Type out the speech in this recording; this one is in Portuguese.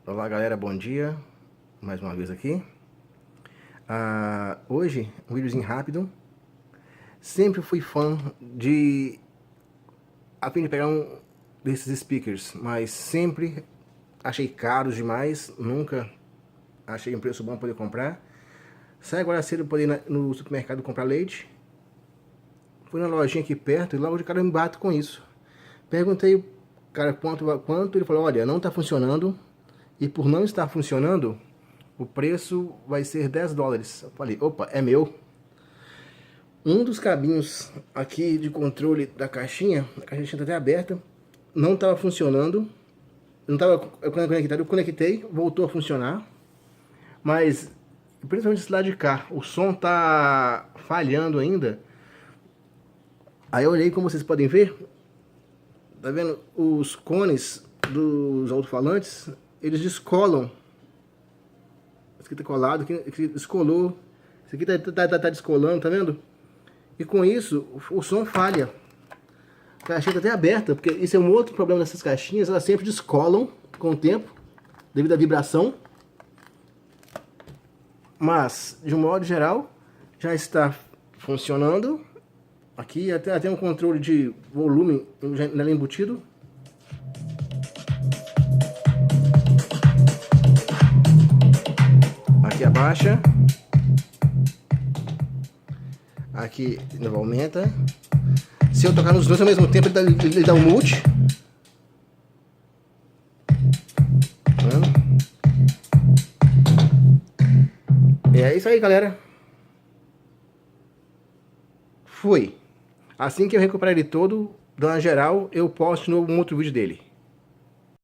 Olá galera, bom dia, mais uma vez aqui. Hoje, um videozinho rápido. Sempre fui fã a fim de pegar um desses speakers, mas sempre achei caros demais, nunca achei um preço bom para poder comprar. Sai agora cedo para poder ir no supermercado comprar leite. Fui na lojinha aqui perto e logo de cara me bato com isso. Perguntei o cara quanto, ele falou, olha, não está funcionando. E por não estar funcionando, o preço vai ser $10. Eu falei, opa, é meu. Um dos cabinhos aqui de controle da caixinha, a caixinha está até aberta, não estava funcionando. Não estava conectado, eu conectei, voltou a funcionar. Mas, principalmente esse lado de cá, o som tá falhando ainda. Aí eu olhei, como vocês podem ver, tá vendo? Os cones dos alto-falantes, eles descolam. Esse aqui tá colado, aqui descolou. Esse aqui tá descolando, tá vendo? E com isso, o som falha. A caixinha tá até aberta, porque isso é um outro problema dessas caixinhas. Elas sempre descolam com o tempo, devido à vibração. Mas, de um modo geral, já está funcionando. Aqui até tem um controle de volume nela embutido. Aqui abaixa. Aqui de novo aumenta. Se eu tocar nos dois ao mesmo tempo, ele dá um mute. E é isso aí, galera. Fui. Assim que eu recuperar ele todo, dando uma geral, eu posto um outro vídeo dele.